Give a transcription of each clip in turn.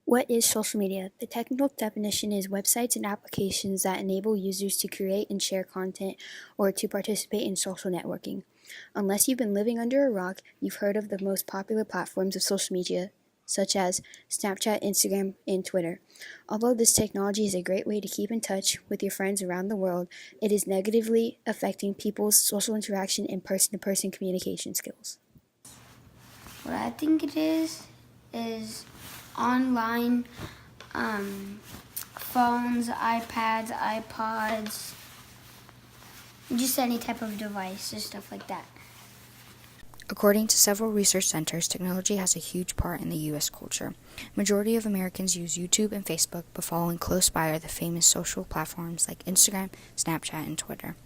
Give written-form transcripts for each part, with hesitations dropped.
What is social media? The technical definition is websites and applications that enable users to create and share content or to participate in social networking. Unless you've been living under a rock, you've heard of the most popular platforms of social media, such as Snapchat, Instagram, and Twitter. Although this technology is a great way to keep in touch with your friends around the world, it is negatively affecting people's social interaction and person-to-person communication skills. What I think it is online phones, iPads, iPods, just any type of device or stuff like that. According to several research centers, technology has a huge part in the U.S. culture. Majority of Americans use YouTube and Facebook, but following close by are the famous social platforms like Instagram, Snapchat, and Twitter.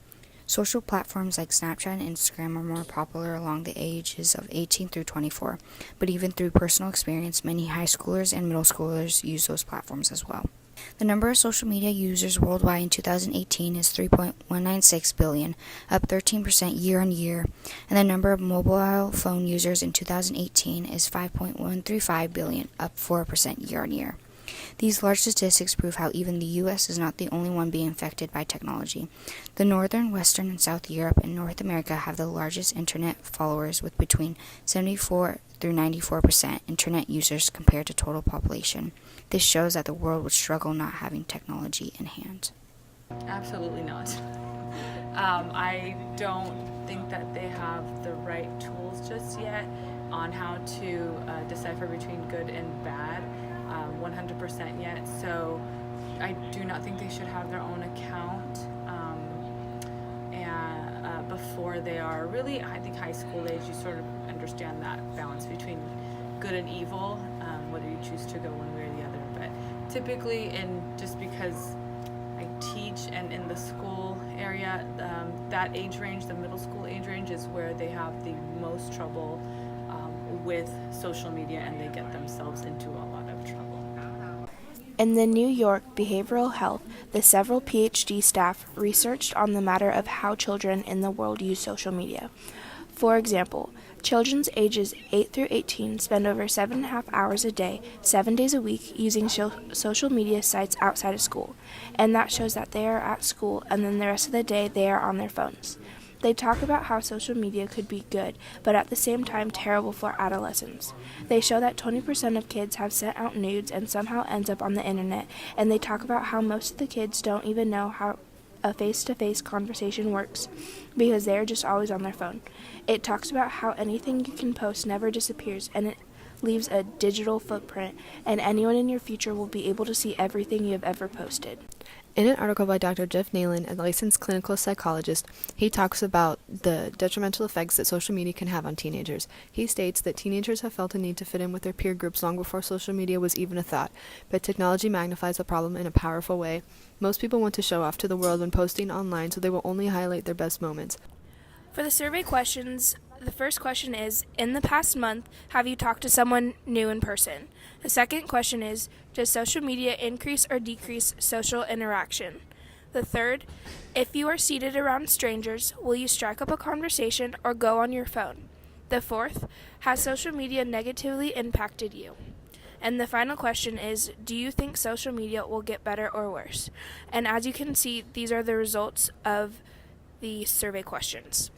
Social platforms like Snapchat and Instagram are more popular along the ages of 18 through 24, but even through personal experience, many high schoolers and middle schoolers use those platforms as well. The number of social media users worldwide in 2018 is 3.196 billion, up 13% year on year, and the number of mobile phone users in 2018 is 5.135 billion, up 4% year on year. These large statistics prove how even the U.S. is not the only one being affected by technology. The Northern, Western, and South Europe and North America have the largest internet followers with between 74 through 94% internet users compared to total population. This shows that the world would struggle not having technology in hand. Absolutely not. I don't think that they have the right tools just yet on how to decipher between good and bad 100% yet. So I do not think they should have their own account before they are really, I think, high school age. You sort of understand that balance between good and evil, whether you choose to go one way or the other. But typically, just because I teach and in the school area, that age range, the middle school age range, is where they have the most trouble with social media, and they get themselves into a lot of trouble. In the New York Behavioral Health, the several PhD staff researched on the matter of how children in the world use social media. For example, children ages 8 through 18 spend over 7.5 hours a day, 7 days a week, using social media sites outside of school, and that shows that they are at school and then the rest of the day they are on their phones. They talk about how social media could be good, but at the same time terrible for adolescents. They show that 20% of kids have sent out nudes and somehow ends up on the internet, and they talk about how most of the kids don't even know how a face-to-face conversation works because they are just always on their phone. It talks about how anything you can post never disappears, and it leaves a digital footprint, and anyone in your future will be able to see everything you have ever posted. In an article by Dr. Jeff Nalen, a licensed clinical psychologist, he talks about the detrimental effects that social media can have on teenagers. He states that teenagers have felt a need to fit in with their peer groups long before social media was even a thought, but technology magnifies the problem in a powerful way. Most people want to show off to the world when posting online, so they will only highlight their best moments. For the survey questions, the first question is, in the past month, have you talked to someone new in person? The second question is, does social media increase or decrease social interaction? The third, if you are seated around strangers, will you strike up a conversation or go on your phone? The fourth, has social media negatively impacted you? And the final question is, do you think social media will get better or worse? And as you can see, these are the results of the survey questions.